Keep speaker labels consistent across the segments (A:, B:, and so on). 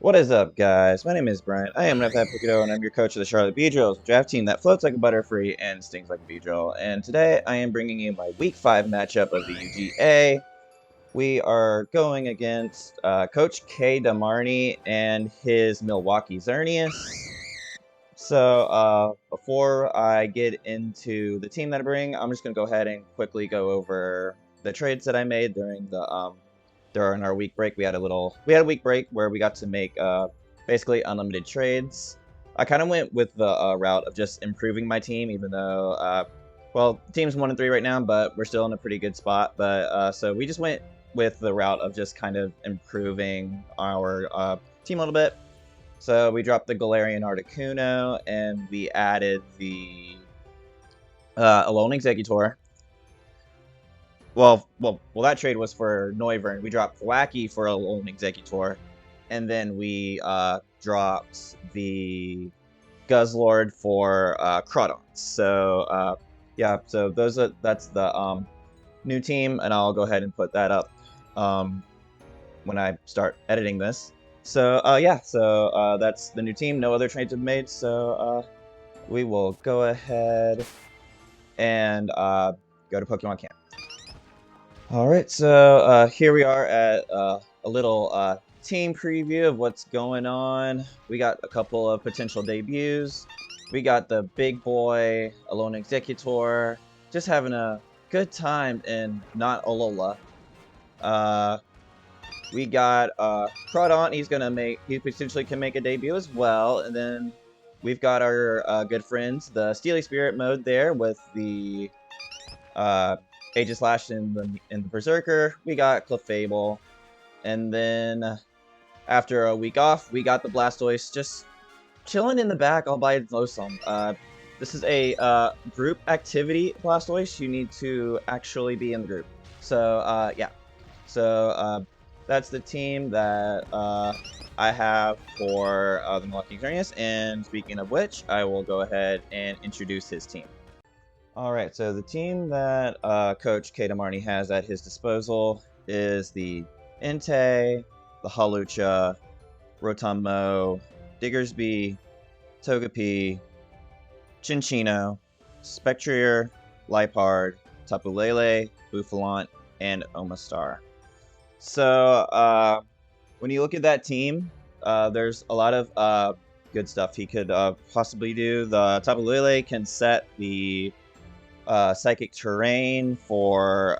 A: What is up, guys? My name is Bryan. I am an FF Pokito, and I'm your coach of the Charlotte Beedrills, a draft team that floats like a Butterfree and stings like a Beedrill. And today, I am bringing you my Week 5 matchup of the UGA. We are going against Coach Kdamarni and his Milwaukee Xerneas. So, before I get into the team that I bring, I'm just going to go ahead and quickly go over the trades that I made during our week break. We had a week break where we got to make basically unlimited trades. I kind of went with the route of just improving my team, even though well, team's 1-3 right now, but we're still in a pretty good spot. But so we just went with the route of just kind of improving our team a little bit. So we dropped the Galarian Articuno, and we added the Alolan Exeggutor. Well, that trade was for Noivern. We dropped Wacky for Alolan Exeggutor, and then we dropped the Guzzlord for Crawdons. So yeah, so that's the new team, and I'll go ahead and put that up when I start editing this. So yeah, so that's the new team. No other trades have made, so we will go ahead and go to Pokemon Camp. Alright, so here we are at a little team preview of what's going on. We got a couple of potential debuts. We got the big boy Alolan Exeggutor, just having a good time in not Alola. We got Crawdon. He potentially can make a debut as well. And then we've got our good friends, the Steely Spirit mode there with the Aegislash in the Berserker. We got Clefable. And then after a week off, we got the Blastoise just chilling in the back all by its lonesome. This is a group activity Blastoise. You need to actually be in the group. So yeah. So that's the team that I have for the Milwaukee Xerneas. And speaking of which, I will go ahead and introduce his team. Alright, so the team that Coach Kdamarni has at his disposal is the Entei, the Hawlucha, Rotommo, Diggersby, Togepi, Chinchino, Spectrier, Liepard, Tapu Lele, Bouffalant, and Omastar. So, when you look at that team, there's a lot of good stuff he could possibly do. The Tapu Lele can set the Psychic Terrain for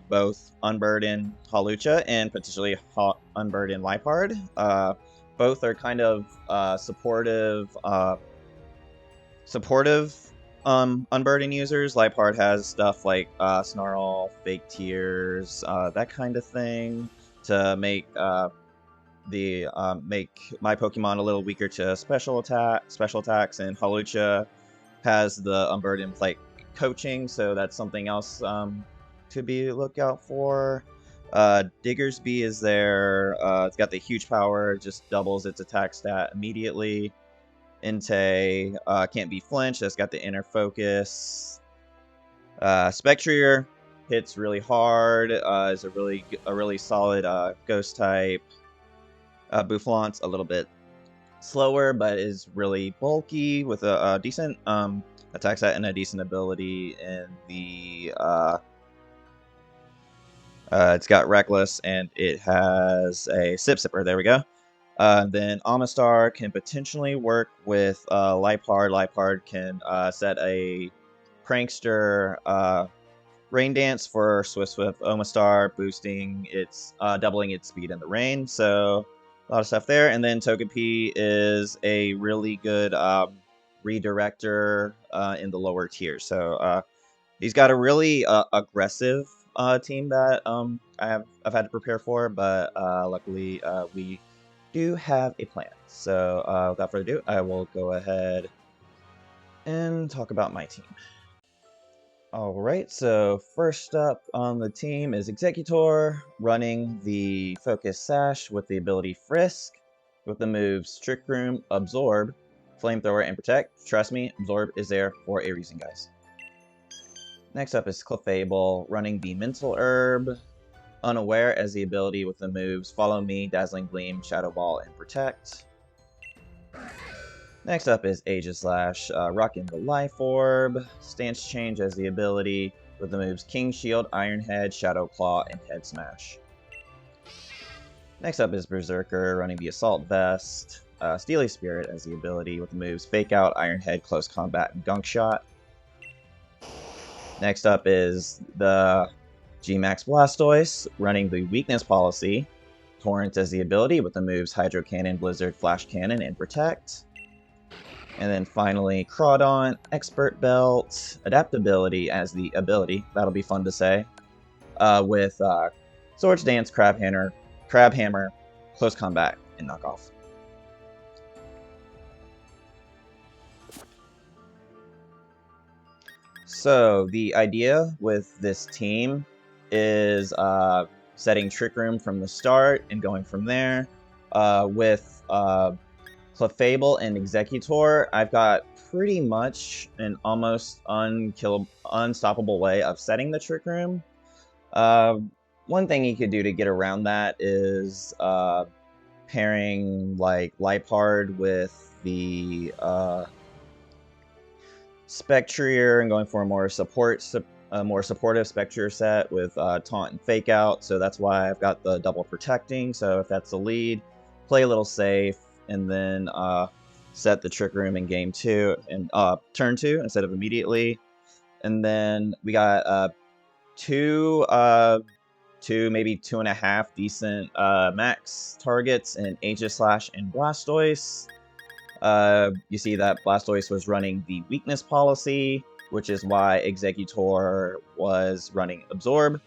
A: both Unburden Hawlucha and potentially Unburden Liepard. Both are kind of supportive Unburden users. Liepard has stuff like Snarl, Fake Tears, that kind of thing to make make my Pokemon a little weaker to special attacks, and Hawlucha has the Unburden like coaching, so that's something else to be lookout for. Diggersby is there. It's got the huge power, just doubles its attack stat immediately. Entei can't be flinched. That's got the inner focus. Spectrier hits really hard. Is a really solid ghost type. Bouffalant's a little bit slower, but is really bulky with a decent attack set and a decent ability in the it's got Reckless, and it has a Sipper. There we go. Then Omastar can potentially work with Liepard. Liepard can set a Prankster Rain Dance for Swift Omastar, boosting its doubling its speed in the rain. So a lot of stuff there. And then Togepi is a really good redirector in the lower tier. So he's got a really aggressive team that I've had to prepare for, but luckily we do have a plan. So without further ado, I will go ahead and talk about my team. Alright, so first up on the team is Exeggutor, running the Focus Sash with the ability Frisk, with the moves Trick Room, Absorb, Flamethrower, and Protect. Trust me, Absorb is there for a reason, guys. Next up is Clefable, running the Mental Herb, Unaware as the ability with the moves Follow Me, Dazzling Gleam, Shadow Ball, and Protect. Next up is Aegislash, rocking the Life Orb. Stance Change as the ability with the moves King Shield, Iron Head, Shadow Claw, and Head Smash. Next up is Berserker, running the Assault Vest. Steely Spirit as the ability with the moves Fake Out, Iron Head, Close Combat, and Gunk Shot. Next up is the G-Max Blastoise, running the Weakness Policy. Torrent as the ability with the moves Hydro Cannon, Blizzard, Flash Cannon, and Protect. And then finally, Crawdaunt, Expert Belt, Adaptability as the ability. That'll be fun to say. With Swords Dance, Crab Hammer, Close Combat, and Knockoff. So the idea with this team is setting Trick Room from the start and going from there. With Clefable and Executor, I've got pretty much an almost unstoppable way of setting the Trick Room. One thing you could do to get around that is pairing like Liepard with the Spectrier and going for a more supportive Spectrier set with Taunt and Fake Out. So that's why I've got the double protecting. So if that's the lead, play a little safe and then set the Trick Room in game 2 and turn 2 instead of immediately. And then we got two, maybe 2.5 decent max targets in Aegislash and Blastoise. You see that Blastoise was running the Weakness Policy, which is why Executor was running Absorb.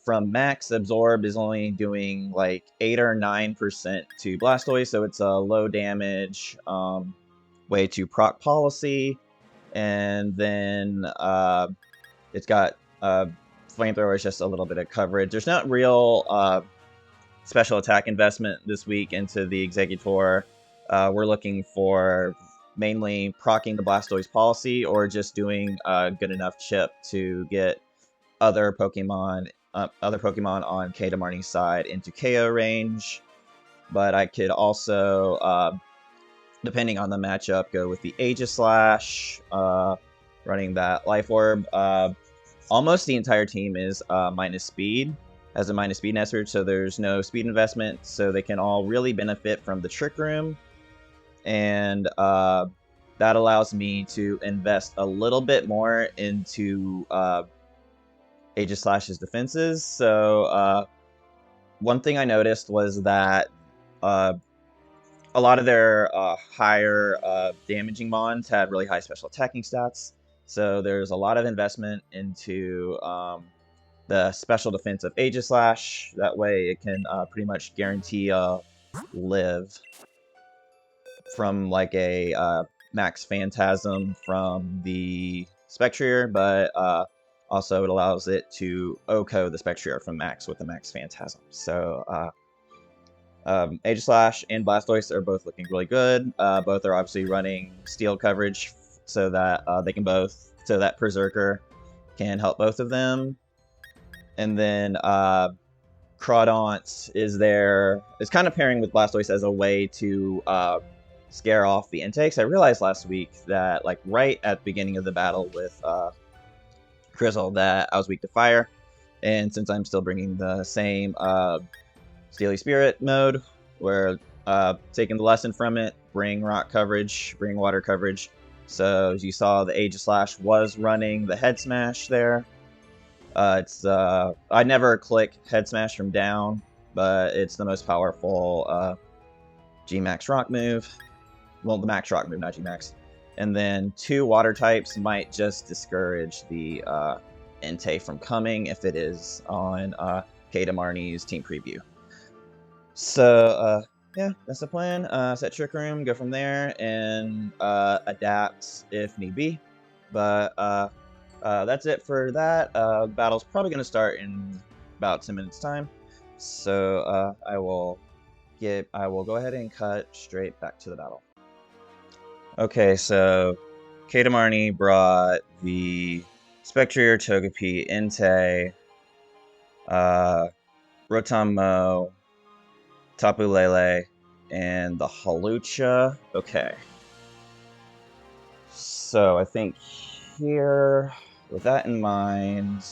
A: From max, Absorb is only doing like 8 or 9% to Blastoise, so it's a low damage way to proc Policy. And then it's got Flamethrower is just a little bit of coverage. There's not real special attack investment this week into the Executor. We're looking for mainly proccing the Blastoise Policy or just doing a good enough chip to get other Pokemon on Kdamarni's side into KO range. But I could also, depending on the matchup, go with the Aegislash, running that Life Orb. Almost the entire team is minus speed, has a minus speed nesser, so there's no speed investment, so they can all really benefit from the Trick Room. And that allows me to invest a little bit more into Aegislash's defenses. So one thing I noticed was that a lot of their higher damaging mons had really high special attacking stats. So there's a lot of investment into the special defense of Aegislash. That way it can pretty much guarantee a live from like a max Phantasm from the Spectrier, but also it allows it to OHKO the Spectrier from max with the max Phantasm. So Aegislash and Blastoise are both looking really good. Both are obviously running steel coverage so that so that Berserker can help both of them. And then Crawdaunt is kind of pairing with Blastoise as a way to scare off the intakes. I realized last week that like right at the beginning of the battle with Grizzle that I was weak to fire, and since I'm still bringing the same Steely Spirit mode, where taking the lesson from it, bring rock coverage, bring water coverage. So as you saw, the Aegislash was running the Head Smash there. I never click Head Smash from down, but it's the most powerful G-Max rock move. Well, the Max rock move, not G-Max. And then 2 water types might just discourage the Entei from coming if it is on Kdamarni's team preview. So yeah, that's the plan. Set Trick Room, go from there, and adapt if need be. But that's it for that. Battle's probably going to start in about 10 minutes time. So I will go ahead and cut straight back to the battle. Okay, so Kdamarni brought the Spectrier, Togepi, Entei, Rotom-Mow, Tapu Lele, and the Hawlucha. Okay. So I think here, with that in mind,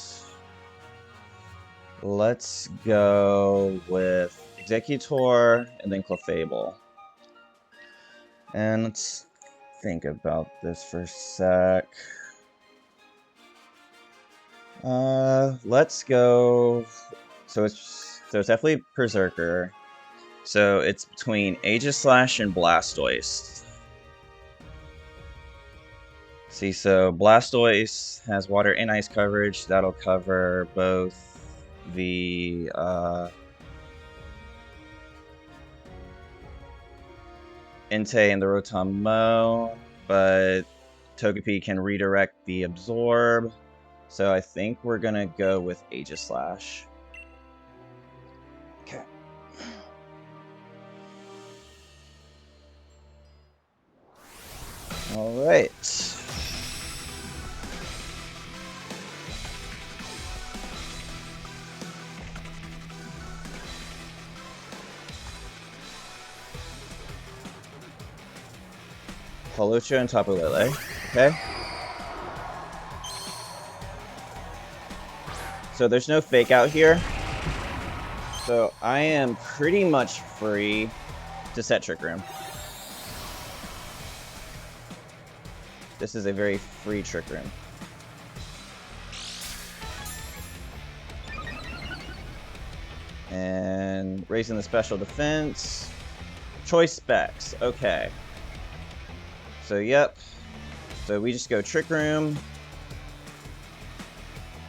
A: let's go with Executor and then Clefable. And let's think about this for a sec. Let's go. So it's definitely Berserker. So it's between Aegislash and Blastoise. See, so Blastoise has water and ice coverage. That'll cover both the Entei and the Rotom-Mow, but Togepi can redirect the Absorb. So I think we're gonna go with Aegislash. Okay. All right. Hawlucha and Tapu Lele. Okay. So there's no fake out here. So I am pretty much free to set Trick Room. This is a very free Trick Room. And raising the special defense. Choice specs. Okay. So, yep. So we just go Trick Room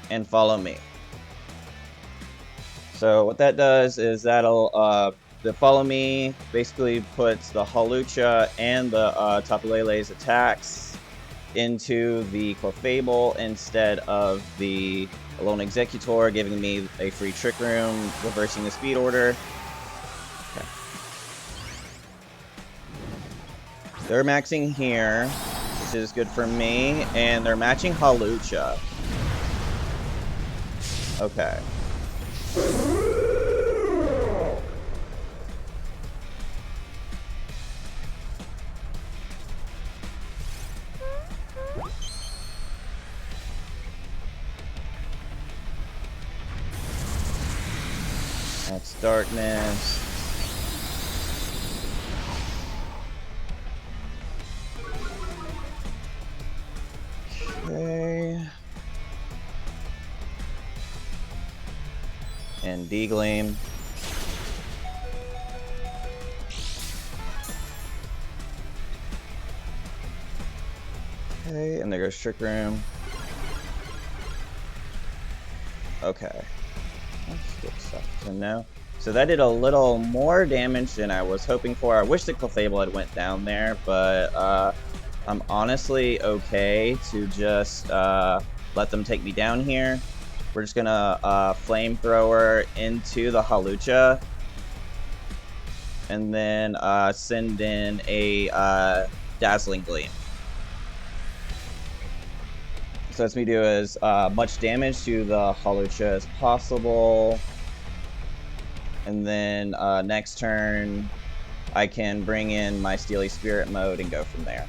A: and follow me. So what that does is that'll the follow me basically puts the Hawlucha and the Tapu Lele's attacks into the Clefable instead of the Alone Executor, giving me a free Trick Room, reversing the speed order. Okay. They're maxing here, which is good for me, and they're matching Hawlucha. Okay. That's darkness. Okay. And D-Gleam. Okay, and there goes Trick Room. Okay. That's good stuff to know. So that did a little more damage than I was hoping for. I wish the Clefable had went down there, but I'm honestly okay to just let them take me down here. We're just gonna Flamethrower into the Hawlucha, and then send in a Dazzling Gleam. So lets me do as much damage to the Hawlucha as possible. And then next turn, I can bring in my Steely Spirit mode and go from there.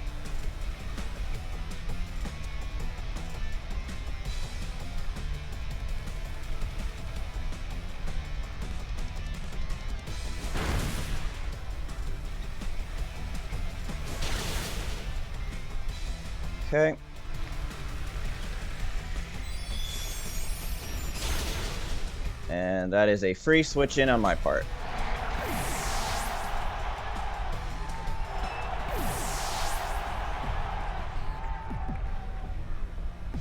A: Okay. And that is a free switch in on my part.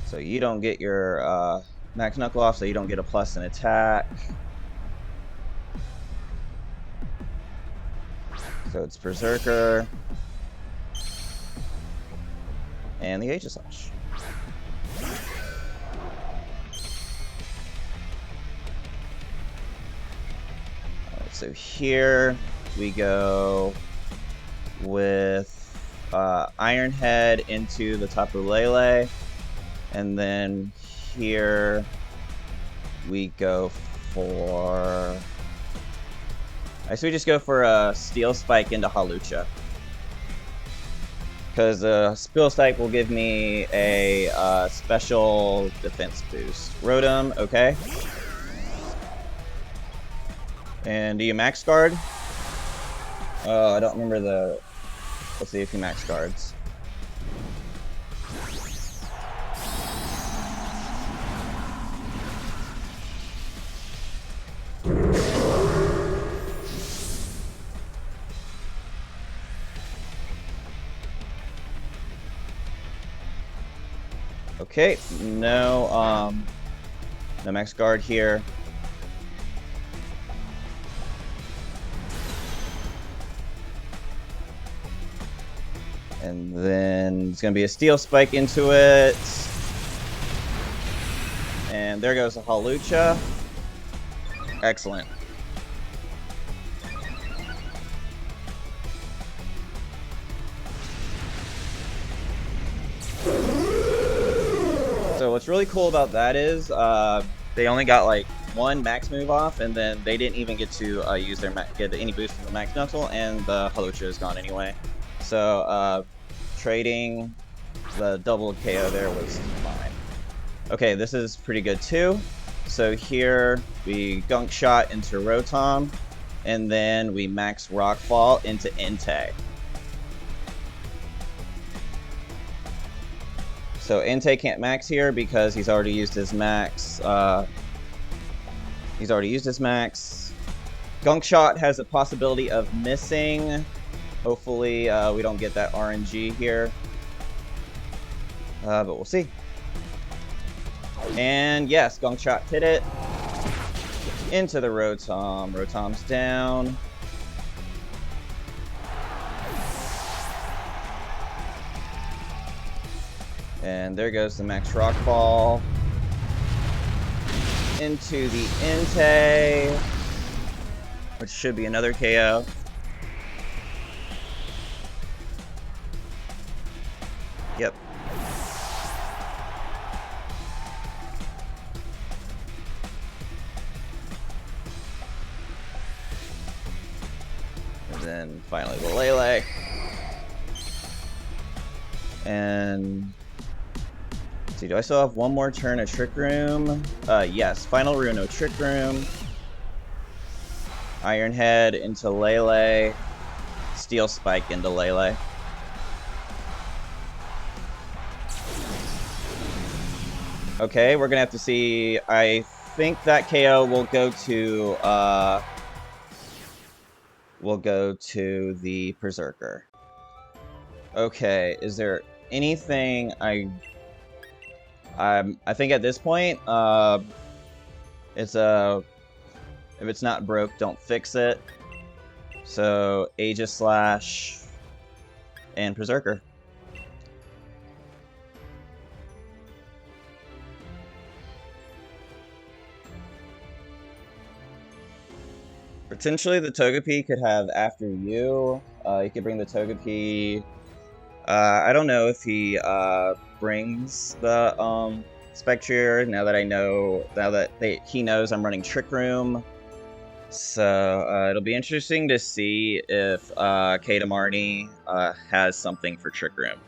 A: So you don't get your Max Knuckle off, so you don't get a plus in attack. So it's Berserker. And the Aegislash. Alright, so here we go with Iron Head into the Tapu Lele. And then here we go for... I guess we just go for a Steel Spike into Hawlucha. Because Steel Spike will give me a special defense boost. Rotom, okay. And do you max guard? Oh, I don't remember the... Let's see if he max guards. Okay, no max guard here. And then it's gonna be a Steel Spike into it. And there goes the Hawlucha. Excellent. So what's really cool about that is they only got like one max move off, and then they didn't even get to use their get any boost from the max knuckle, and the Hawlucha is gone anyway. So trading the double KO there was fine. Okay, this is pretty good too. So here we Gunk Shot into Rotom, and then we max Rockfall into Entei. So Entei can't max here because he's already used his max. Gunk Shot has a possibility of missing. Hopefully we don't get that RNG here. But we'll see. And yes, Gunk Shot hit it. Into the Rotom. Rotom's down. And there goes the max Rock Ball. Into the Entei, which should be another KO. Yep. And then finally the Lele. And let's see, do I still have one more turn of Trick Room? Yes, final Runo Trick Room. Iron Head into Lele. Steel Spike into Lele. Okay, we're gonna have to see. I think that KO will go to the Berserker. Okay, is there anything I think at this point, if it's not broke, don't fix it. So Aegis Slash and Berserker. Potentially the Togepi could have After You. You could bring the Togepi. I don't know if he brings the Spectrier now that he knows I'm running Trick Room. So it'll be interesting to see if Kdamarni has something for Trick Room.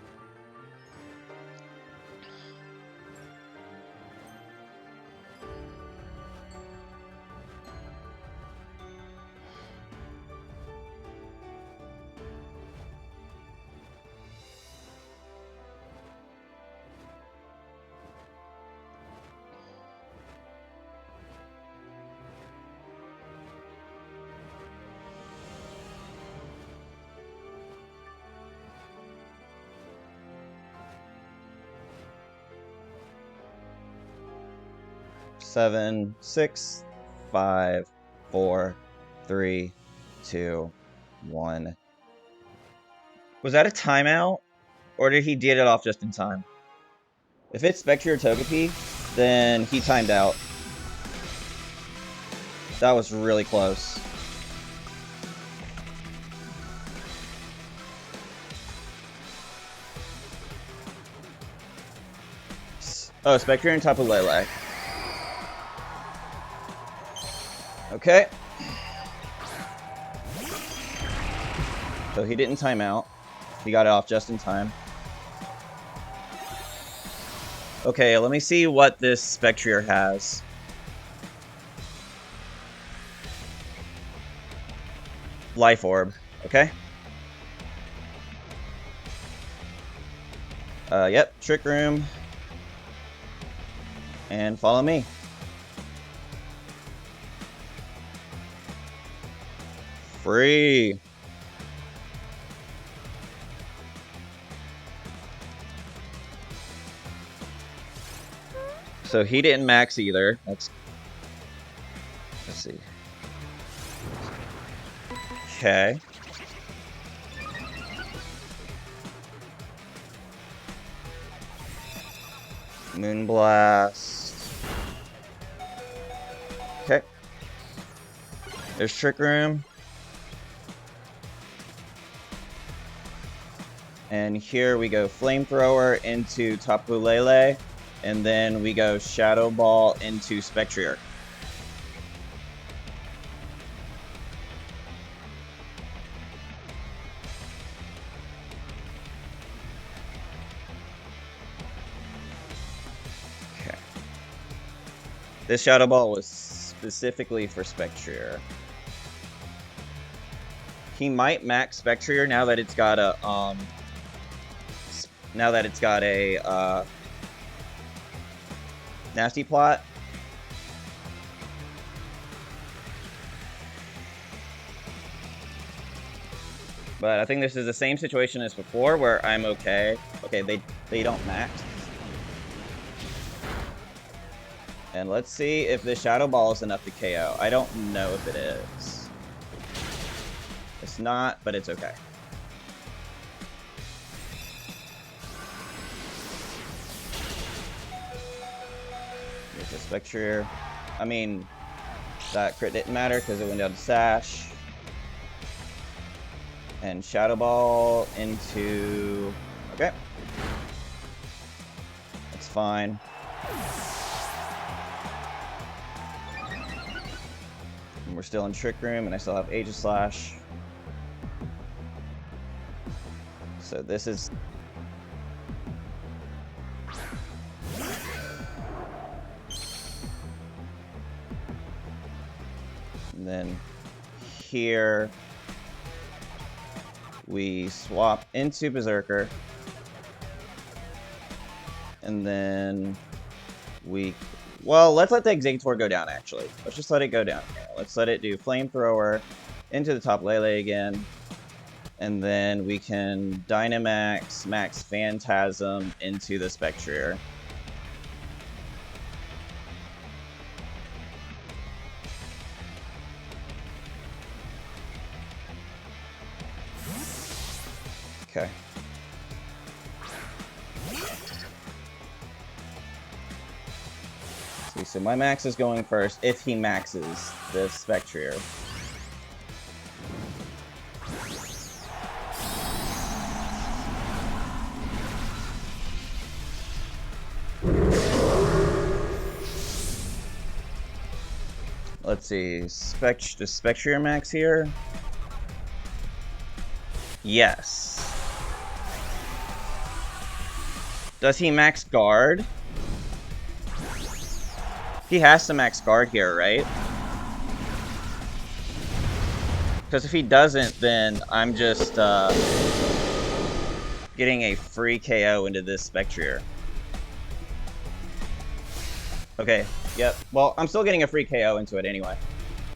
A: Seven, 6, 5, 4, 3, 2, 1. Was that a timeout? Or did he get it off just in time? If it's Spectrier Togepi, then he timed out. That was really close. Oh, Spectrier and Tapu Lele. Okay. So he didn't time out. He got it off just in time. Okay, let me see what this Spectrier has. Life Orb, okay? Yep, Trick Room. And follow me. Free. So he didn't max either. Let's see. Okay. Moonblast. Okay. There's Trick Room. And here we go Flamethrower into Tapu Lele. And then we go Shadow Ball into Spectrier. Okay. This Shadow Ball was specifically for Spectrier. He might max Spectrier now that it's got a Nasty Plot. But I think this is the same situation as before where I'm okay. Okay, they don't max. And let's see if the Shadow Ball is enough to KO. I don't know if it is. It's not, but it's okay. Here's the Spectrier. I mean, that crit didn't matter because it went down to Sash. And Shadow Ball into... Okay. That's fine. And we're still in Trick Room, and I still have Aegislash. So this is... And then here... we swap into Berserker. And then we... Well, let's let the Exeggutor go down, actually. Let's just let it go down here. Let's let it do Flamethrower into the top Lele again. And then we can Dynamax, Max Phantasm into the Spectrier. Okay. See, so my max is going first if he maxes the Spectrier. Let's see, does Spectrier max here? Yes. Does he max guard? He has to max guard here, right? Because if he doesn't, then I'm just getting a free KO into this Spectrier. Okay, yep. Well, I'm still getting a free KO into it anyway.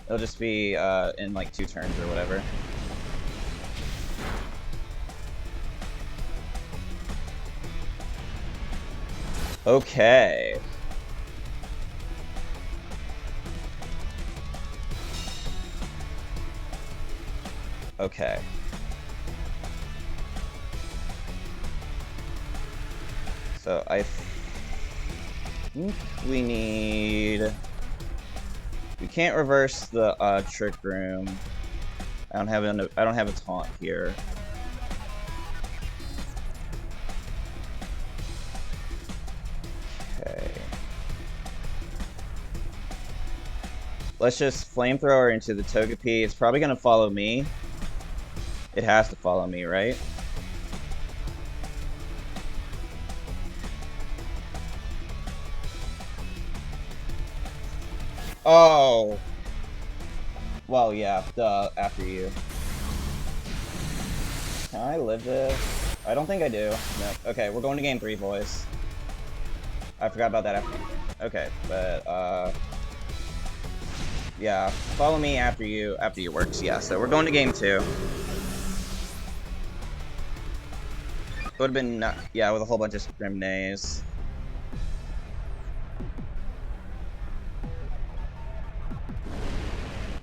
A: It'll just be in like 2 turns or whatever. Okay. Okay. So I think we need... We can't reverse the Trick Room. I don't have a taunt here. let's just flamethrower into the Togepi. It's probably gonna follow me. It has to follow me, right? Oh. Well, yeah, duh, after you. Can I live this? I don't think I do. No. Okay, we're going to game 3, boys. I forgot about that after. Okay, but, yeah, follow me after you works. Yeah, so we're going to game 2. Would have been, yeah, with a whole bunch of Xerneas.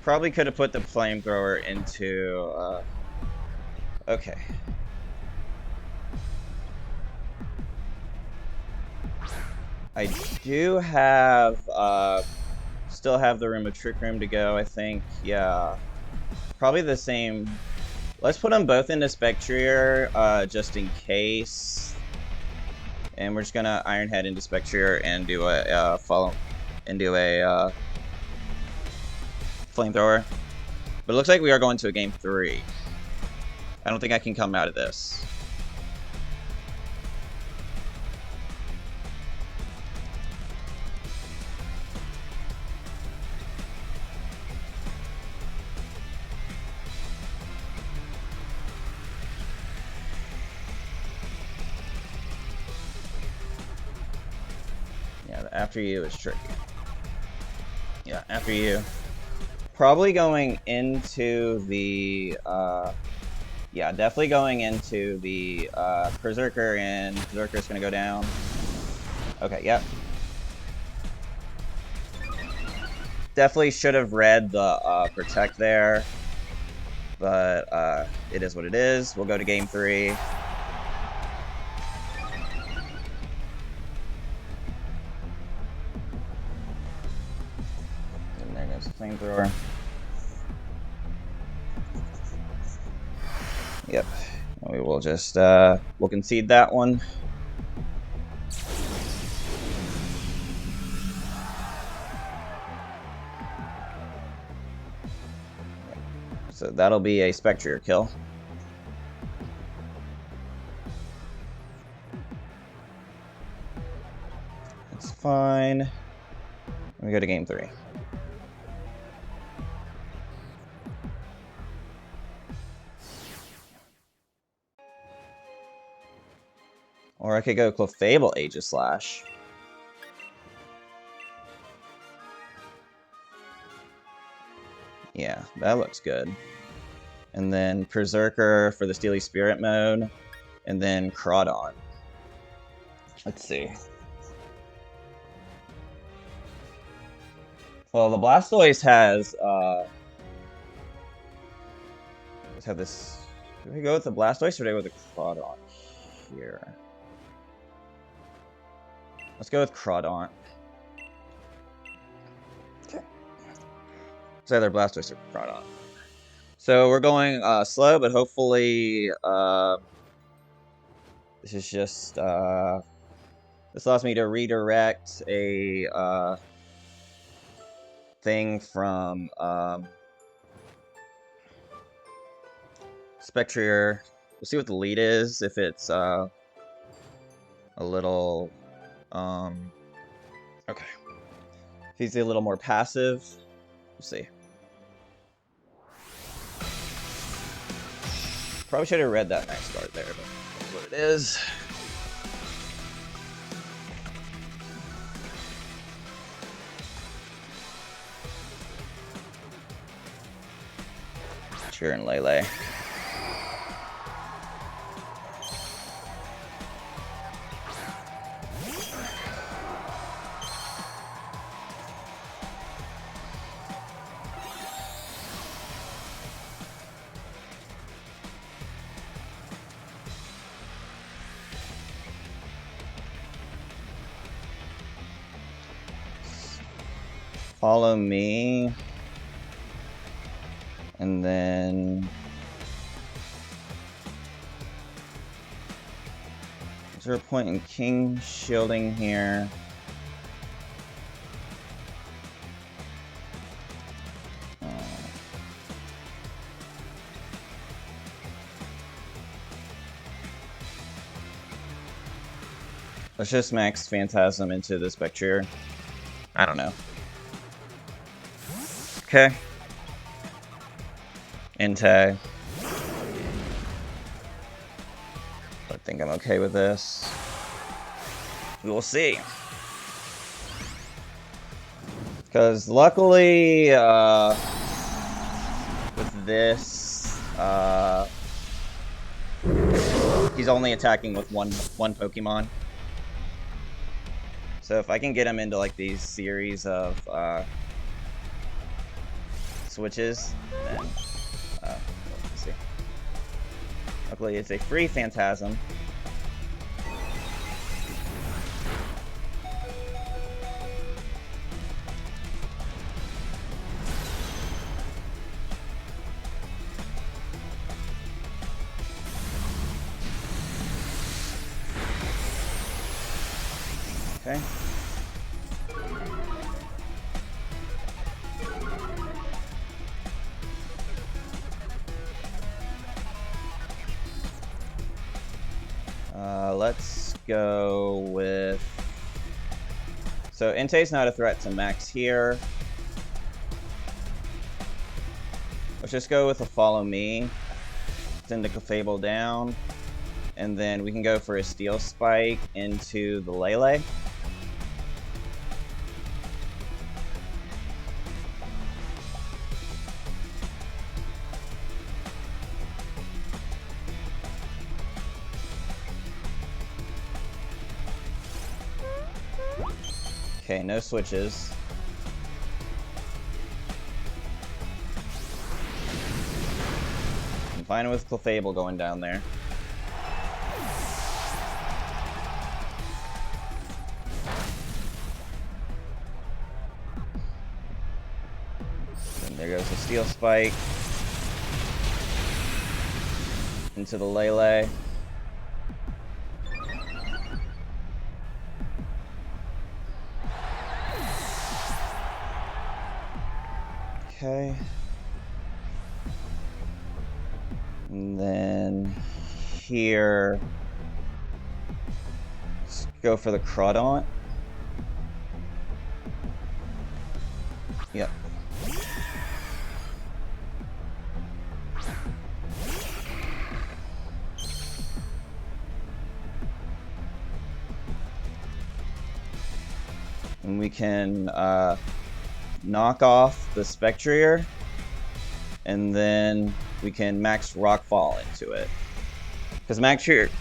A: Probably could have put the flamethrower into, okay. I do have, still have the room of Trick Room to go, I think. Yeah. Probably the same. Let's put them both into Spectrier, just in case. And we're just gonna Iron Head into Spectrier and do a, flamethrower. But it looks like we are going to a game 3. I don't think I can come out of this. Yeah, after you is tricky. Yeah, after you. Probably going into the, yeah, definitely going into the, Berserker, and Berserker's gonna go down. Okay, yep. Definitely should have read the, Protect there. But, it is what it is. We'll go to game 3. And there goes the flamethrower. Yep. We will just, we'll concede that one. So that'll be a Spectrier kill. It's fine. Let me go to game 3. Or I could go Clefable Aegislash. Yeah, that looks good. And then Berserker for the Steely Spirit mode. And then Crawdon. Let's see. Well, the Blastoise has, let's have this. Do we go with the Blastoise or do we go with the Crawdon here? Let's go with Crawdon. Okay. It's either Blastoise or Crawdon. So we're going slow, but hopefully this is just this allows me to redirect a thing from Spectrier. We'll see what the lead is, if it's a little okay. If he's a little more passive, we'll see. Probably should have read that next card there, but that's what it is. Cheer and Lele. Follow me, and then is there a point in King shielding here? Let's just max Phantasm into the Spectrier. I don't know. Okay. Entei. I think I'm okay with this. We will see. Because luckily, with this, he's only attacking with one Pokemon. So if I can get him into like these series of switches, then let's see. Luckily, it's a free Phantasm. Okay. Let's go with... So Entei's not a threat to Max here. Let's just go with a Follow Me. Send the Clefable down. And then we can go for a Steel Spike into the Lele. Okay, no switches. I'm fine with Clefable going down there. And there goes the Steel Spike. Into the Lele. Okay. And then here, let's go for the Crawdaunt. Yep. And we can knock off the Spectrier, and then we can max Rockfall into it. Because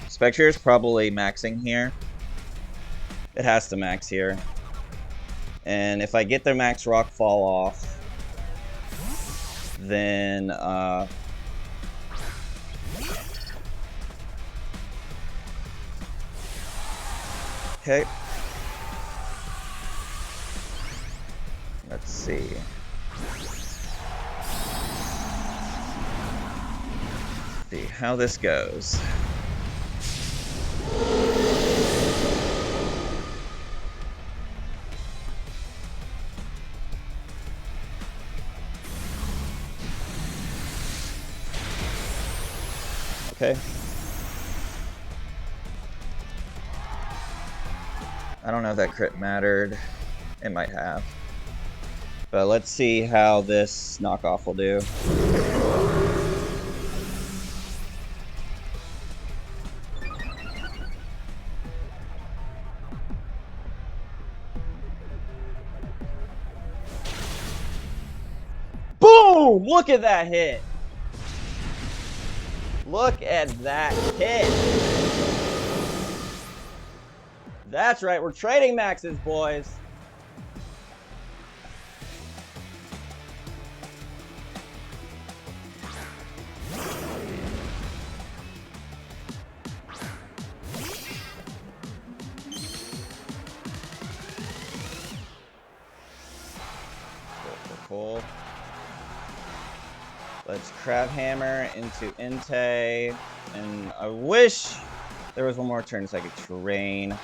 A: Spectrier is probably maxing here. It has to max here. And if I get their max Rockfall off, then okay. Let's see. See how this goes. Okay. I don't know if that crit mattered. It might have. But let's see how this knockoff will do. Boom! Look at that hit! Look at that hit! That's right, we're trading maxes, boys! Cool. Let's Crab Hammer into Entei, and I wish there was one more turn so I could train,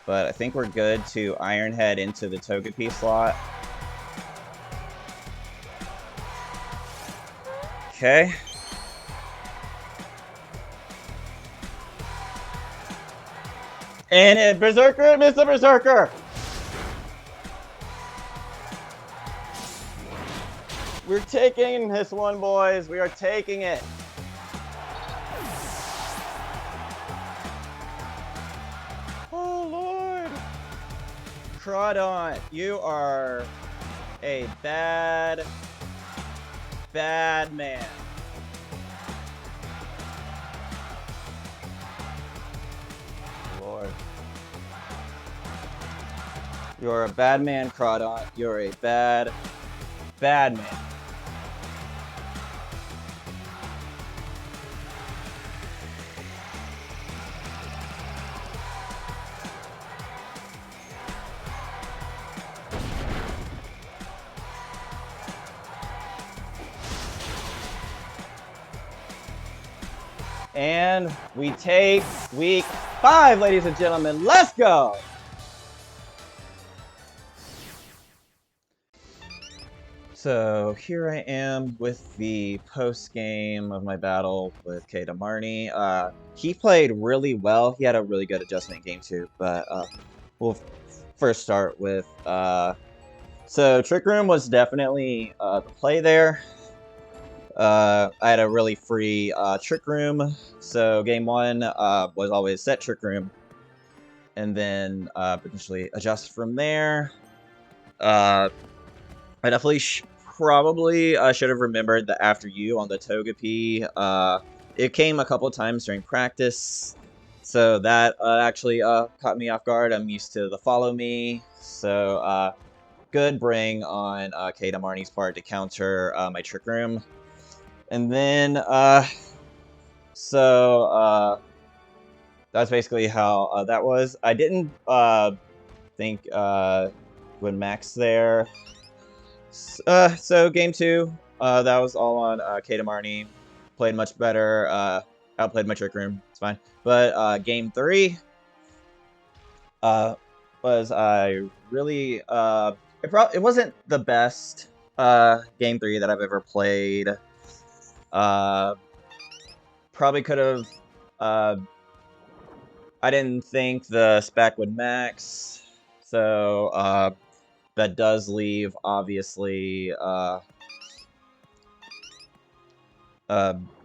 A: but I think we're good to Iron Head into the Togepi slot. Okay. And it Berserker, Mr. Berserker! We're taking this one, boys. We are taking it. Oh, Lord. Crawdon, you are a bad man. Lord. You're a bad man, Crawdon. You're a bad man. And we take week 5, ladies and gentlemen. Let's go! So here I am with the post-game of my battle with Kdamarni. He played really well. He had a really good adjustment in game 2, but we'll first start with... So Trick Room was definitely the play there. I had a really free Trick Room, so game 1 was always set Trick Room, and then potentially adjust from there. I definitely probably should have remembered the After You on the Togepi. It came a couple times during practice, so that actually caught me off guard. I'm used to the Follow Me, so good bring on Kdamarni's part to counter my Trick Room. And then, that's basically how that was. I didn't think when Max there. So game 2, that was all on Kdamarni. Played much better. Outplayed my Trick Room. It's fine. But game 3 was I really it wasn't the best game 3 that I've ever played. Probably could have. I didn't think the spec would max, so that does leave obviously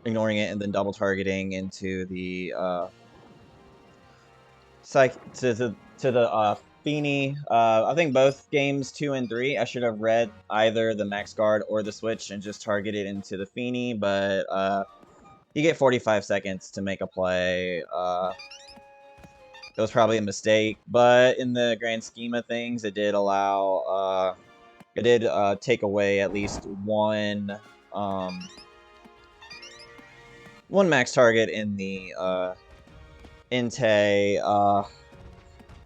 A: ignoring it and then double targeting into the to the Feeny. I think both games 2 and 3, I should have read either the Max Guard or the Switch and just targeted into the Feeny, but you get 45 seconds to make a play. It was probably a mistake, but in the grand scheme of things, it did allow, it did take away at least one max target in the Entei.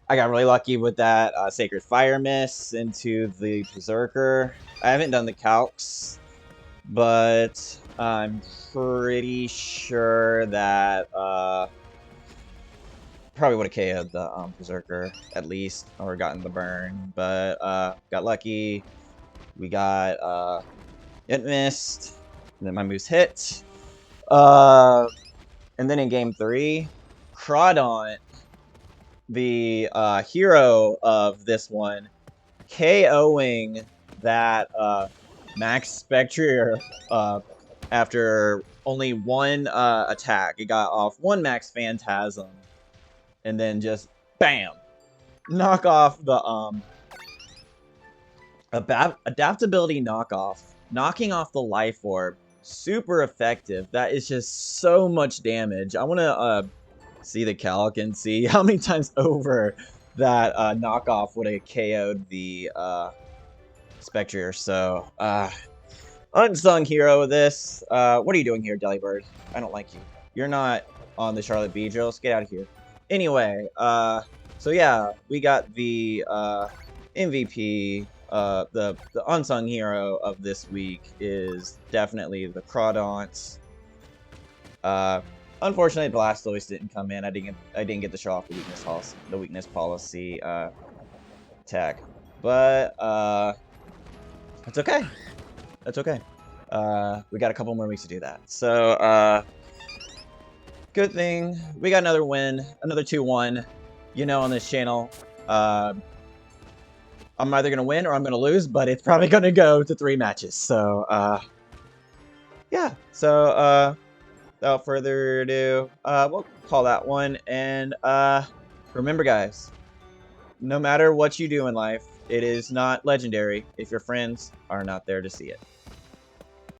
A: I got really lucky with that Sacred Fire miss into the Berserker. I haven't done the calcs, but I'm pretty sure that probably would have KO'd the Berserker at least, or gotten the burn. But got lucky. We got it missed, and then my moves hit. And then in game 3, Crawdon, the hero of this one, KOing that Max Spectrier after only one attack. It got off one Max Phantasm, and then just bam, knock off the adaptability knockoff, knocking off the Life Orb. Super effective. That is just so much damage. I want to see the calc and see how many times over that knockoff would have KO'd the Spectrier. So, unsung hero of this. What are you doing here, Delibird? I don't like you. You're not on the Charlotte Beedrills. Get out of here. Anyway, so yeah, we got the MVP. The unsung hero of this week is definitely the Crawdons. Unfortunately, Blastoise didn't come in. I didn't get to show off the weakness policy tech, but that's okay. That's okay. We got a couple more weeks to do that. So good thing we got another win, another 2-1. you know, on this channel, I'm either going to win or I'm going to lose, but it's probably going to go to 3 matches. So, yeah. So, without further ado, we'll call that one. And remember, guys, no matter what you do in life, it is not legendary if your friends are not there to see it.